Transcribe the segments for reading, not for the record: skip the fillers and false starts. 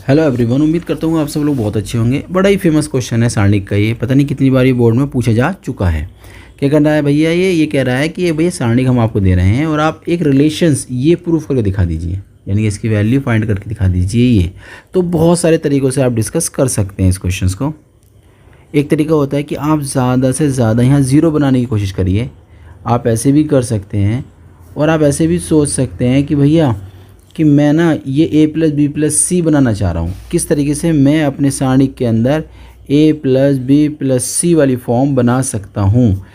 Hello everyone, उम्मीद करता हूँ आप सब लोग बहुत अच्छे होंगे। बड़ा ही फेमस क्वेश्चन है सारणिक का। ये पता नहीं कितनी बार ये बोर्ड में पूछा जा चुका है। क्या करना है भैया, ये कह रहा है कि ये भैया सारणिक हम आपको दे रहे हैं और आप एक रिलेशंस ये प्रूफ करके दिखा दीजिए, यानी कि इसकी वैल्यू फाइंड करके दिखा दीजिए। ये तो बहुत सारे तरीक़ों से आप डिस्कस कर सकते हैं इस क्वेश्चन को। एक तरीका होता है कि आप ज़्यादा से ज़्यादा यहाँ ज़ीरो बनाने की कोशिश करिए। आप ऐसे भी कर सकते हैं और आप ऐसे भी सोच सकते हैं कि भैया कि मैं ना ये a प्लस बी प्लस सी बनाना चाह रहा हूँ। किस तरीके से मैं अपने सारणिक के अंदर a प्लस बी प्लस सी वाली फॉर्म बना सकता हूँ।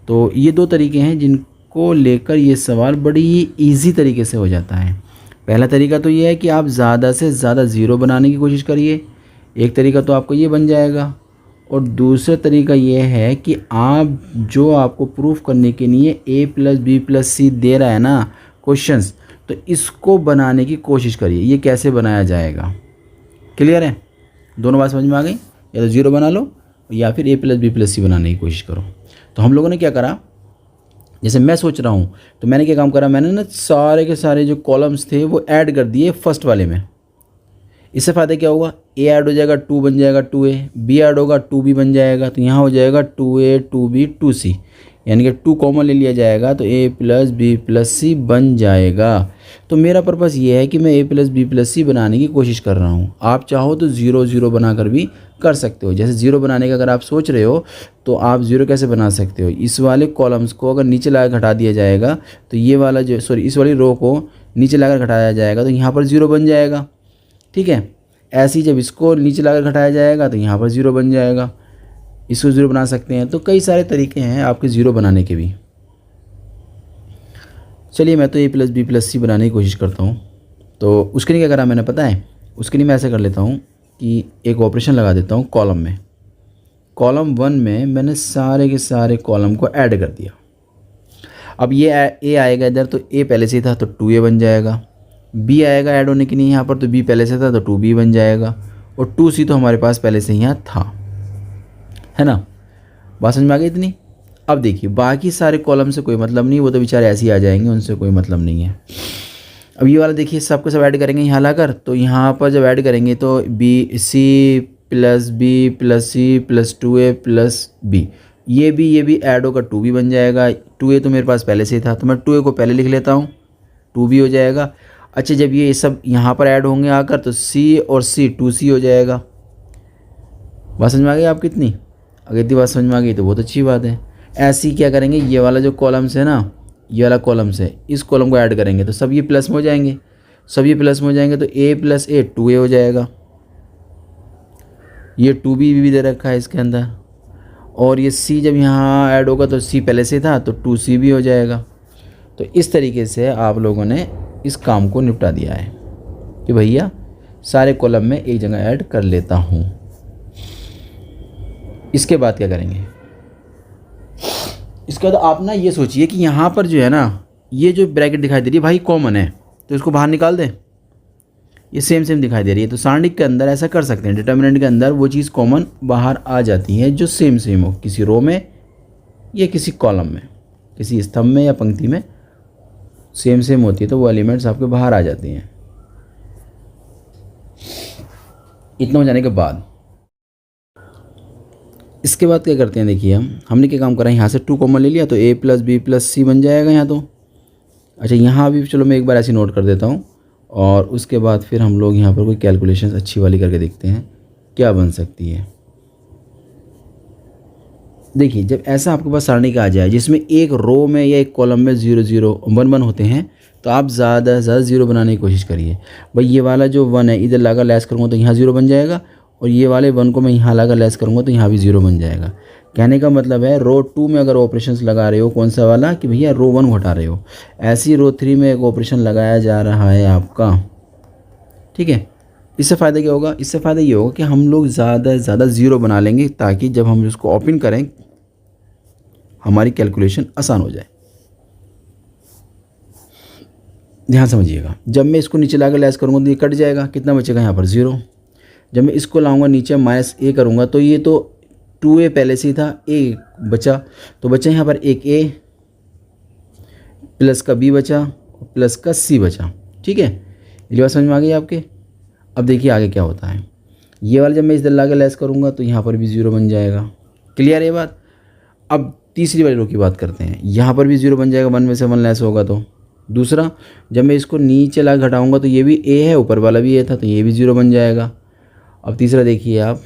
तो ये दो तरीके हैं जिनको लेकर ये सवाल बड़ी ही ईजी तरीके से हो जाता है। पहला तरीका तो ये है कि आप ज़्यादा से ज़्यादा ज़ीरो बनाने की कोशिश करिए। एक तरीका तो आपको ये बन जाएगा और दूसरा तरीका ये है कि आप जो आपको प्रूफ करने के लिए a प्लस बी प्लस सी दे रहा है ना क्वेश्चंस, तो इसको बनाने की कोशिश करिए। ये कैसे बनाया जाएगा, क्लियर है? दोनों बात समझ में आ गई? या तो ज़ीरो बना लो या फिर a प्लस बी प्लस सी बनाने की कोशिश करो। तो हम लोगों ने क्या करा, जैसे मैं सोच रहा हूँ तो मैंने क्या काम करा, मैंने ना सारे के सारे जो कॉलम्स थे वो ऐड कर दिए फर्स्ट वाले में। इससे फ़ायदा क्या होगा, a ऐड हो जाएगा 2 बन जाएगा 2a, b ऐड होगा 2b बन जाएगा, तो यहाँ हो जाएगा 2a 2b 2c, यानी कि 2 कॉमन ले लिया जाएगा तो a प्लस बी प्लस सी बन जाएगा। तो मेरा पर्पज़ ये है कि मैं a प्लस बी प्लस सी बनाने की कोशिश कर रहा हूँ। आप चाहो तो ज़ीरो ज़ीरो बनाकर भी कर सकते हो। जैसे ज़ीरो बनाने का अगर आप सोच रहे हो तो आप ज़ीरो कैसे बना सकते हो, इस वाले कॉलम्स को अगर नीचे लाकर घटा दिया जाएगा तो ये वाला जो इस वाली रो को नीचे लाकर घटाया जाएगा तो यहाँ पर ज़ीरो बन जाएगा। ठीक है, ऐसे ही जब इसको नीचे लाकर घटाया जाएगा तो यहाँ पर ज़ीरो बन जाएगा। इसको ज़ीरो बना सकते हैं। तो कई सारे तरीके हैं आपके ज़ीरो बनाने के भी। चलिए मैं तो a प्लस बी प्लस सी बनाने की कोशिश करता हूँ। तो उसके लिए क्या करा मैंने पता है, उसके लिए मैं ऐसा कर लेता हूँ कि एक ऑपरेशन लगा देता हूँ कॉलम में। कॉलम 1 में मैंने सारे के सारे कॉलम को ऐड कर दिया। अब ये a आएगा इधर तो a पहले से ही था तो 2a बन जाएगा। b आएगा ऐड होने के लिए यहाँ पर तो b पहले से था तो 2b बन जाएगा और 2c तो हमारे पास पहले से यहाँ था, है ना? बात समझ में आ गई इतनी? अब देखिए बाकी सारे कॉलम से कोई मतलब नहीं, वो तो बेचारे ऐसे ही आ जाएंगे, उनसे कोई मतलब नहीं है। अब ये वाला देखिए सबको सब ऐड करेंगे यहाँ लाकर, तो यहाँ पर जब ऐड करेंगे तो B C plus B plus C plus 2a plus B, ये भी ऐड होकर 2b बन जाएगा। 2a तो मेरे पास पहले से ही था तो मैं 2a को पहले लिख लेता हूँ, 2b हो जाएगा। अच्छा, जब ये सब यहाँ पर ऐड होंगे आकर तो c और c 2c हो जाएगा। बात समझ में आ गई आप कितनी? अगर इतनी बात समझ में आ गई तो बहुत अच्छी बात है। ऐसे ही क्या करेंगे, ये वाला जो कॉलम्स है ना, ये वाला कॉलम्स है, इस कॉलम को ऐड करेंगे तो सब ये प्लस में हो जाएंगे। सब ये प्लस में हो जाएंगे तो a प्लस a 2a हो जाएगा। ये 2b भी दे रखा है इसके अंदर और ये c जब यहाँ ऐड होगा तो c पहले से था तो 2c भी हो जाएगा। तो इस तरीके से आप लोगों ने इस काम को निपटा दिया है कि भैया सारे कॉलम में एक जगह ऐड कर लेता हूँ। इसके बाद क्या करेंगे, इसके बाद आप ना ये सोचिए कि यहाँ पर जो है ना ये जो ब्रैकेट दिखाई दे रही है भाई कॉमन है तो इसको बाहर निकाल दें। ये सेम दिखाई दे रही है तो सारणिक के अंदर ऐसा कर सकते हैं, डिटर्मिनेंट के अंदर वो चीज़ कॉमन बाहर आ जाती है जो सेम हो, किसी रो में या किसी कॉलम में, किसी स्तंभ में या पंक्ति में सेम होती है तो वो एलिमेंट्स आपके बाहर आ जाती हैं। इतना हो जाने के बाद इसके बाद क्या करते हैं, देखिए हमने क्या काम करा, यहाँ से 2 कॉमन ले लिया तो a प्लस बी प्लस सी बन जाएगा यहाँ तो। अच्छा, यहाँ भी चलो मैं एक बार ऐसे नोट कर देता हूँ और उसके बाद फिर हम लोग यहाँ पर कोई कैलकुलेशंस अच्छी वाली करके देखते हैं क्या बन सकती है। देखिए जब ऐसा आपके पास सारणिक आ जाए जिसमें एक रो में या एक कॉलम में 0 0 1 1 होते हैं तो आप ज़्यादा से ज़्यादा ज़ीरो बनाने की कोशिश करिए। भाई ये वाला जो 1 है इधर लाकर लेस करूँगा तो यहाँ 0 बन जाएगा और ये वाले 1 को मैं यहाँ लाकर लेस करूँगा तो यहाँ भी 0 बन जाएगा। कहने का मतलब है रो 2 में अगर ऑपरेशंस लगा रहे हो, कौन सा वाला कि भैया रो 1 घटा रहे हो, ऐसी रो 3 में एक ऑपरेशन लगाया जा रहा है आपका। ठीक है, इससे फ़ायदा क्या होगा, इससे फ़ायदा ये होगा कि हम लोग ज़्यादा से ज़्यादा ज़ीरो बना लेंगे ताकि जब हम इसको ओपन करें हमारी कैलकुलेशन आसान हो जाए। ध्यान समझिएगा, जब मैं इसको नीचे लाकर लेस करूँगा तो ये कट जाएगा, कितना बचेगा यहाँ पर 0। जब मैं इसको लाऊंगा नीचे माइनस a करूँगा तो ये तो 2a पहले से ही था, a बचा तो बचा यहाँ पर एक a प्लस का b बचा प्लस का c बचा। ठीक है, ये बात समझ में आ गई आपके? अब देखिए आगे क्या होता है, ये वाला जब मैं इस दर ला के लेस करूँगा तो यहाँ पर भी 0 बन जाएगा। क्लियर है ये बात। अब तीसरी वाली रो की बात करते हैं, यहाँ पर भी 0 बन जाएगा, 1 में से 1 लेस होगा तो। दूसरा, जब मैं इसको नीचे ला घटाऊँगा तो ये भी a है, ऊपर वाला भी a था, तो ये भी 0 बन जाएगा। अब तीसरा देखिए आप,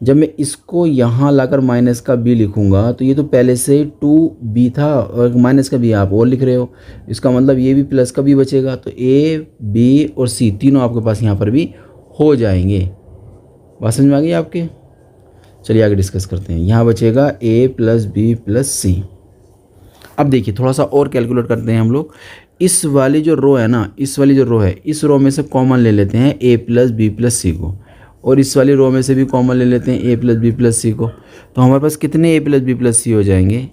जब मैं इसको यहाँ लाकर माइनस का b लिखूँगा तो ये तो पहले से 2b था और माइनस का b आप और लिख रहे हो, इसका मतलब ये भी प्लस का b बचेगा, तो a b और c तीनों आपके पास यहाँ पर भी हो जाएंगे। बात समझ में आ गई आपके। चलिए आगे डिस्कस करते हैं। यहाँ बचेगा a प्लस बी प्लस सी। अब देखिए थोड़ा सा और कैलकुलेट करते हैं हम लोग। इस वाली जो रो है ना, इस वाली जो रो है, इस रो में से कॉमन ले लेते हैं a प्लस बी प्लस सी को, और इस वाली रो में से भी कॉमन ले लेते हैं a प्लस बी प्लस सी को। तो हमारे पास कितने a प्लस बी प्लस सी हो जाएंगे?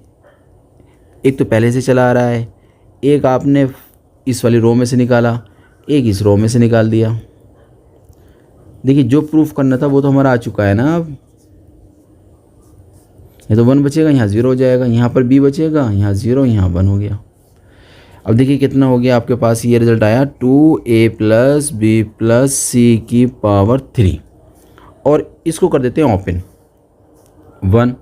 एक तो पहले से चला आ रहा है, एक आपने इस वाली रो में से निकाला, एक इस रो में से निकाल दिया। देखिए जो प्रूफ करना था वो तो हमारा आ चुका है ना। अब ये तो 1 बचेगा, यहाँ 0 हो जाएगा, यहाँ पर b बचेगा, यहाँ 0, यहाँ 1 हो गया। अब देखिए कितना हो गया आपके पास, ये रिजल्ट आया 2a प्लस बी प्लस सी की पावर 3, और इसको कर देते हैं ओपन 1,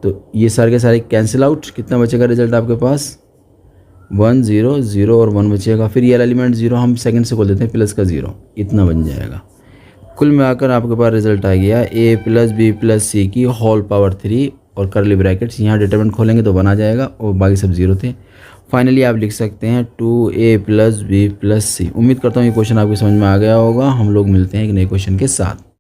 तो ये सारे के सारे कैंसिल आउट। कितना बचेगा रिजल्ट आपके पास? 1 0 0 और 1 बचेगा। फिर ये एलिमेंट 0 हम सेकंड से खोल देते हैं, प्लस का 0, इतना बन जाएगा। कुल मिलाकर आपके पास रिजल्ट आ गया a प्लस बी प्लस सी की होल पावर 3, और करली ब्रैकेट्स, यहाँ डिटरमिनेंट खोलेंगे तो 1 आ जाएगा और बाकी सब 0 थे। फाइनली आप लिख सकते हैं 2a प्लस बी प्लस सी। उम्मीद करता हूँ ये क्वेश्चन आपकी समझ में आ गया होगा। हम लोग मिलते हैं एक नए क्वेश्चन के साथ।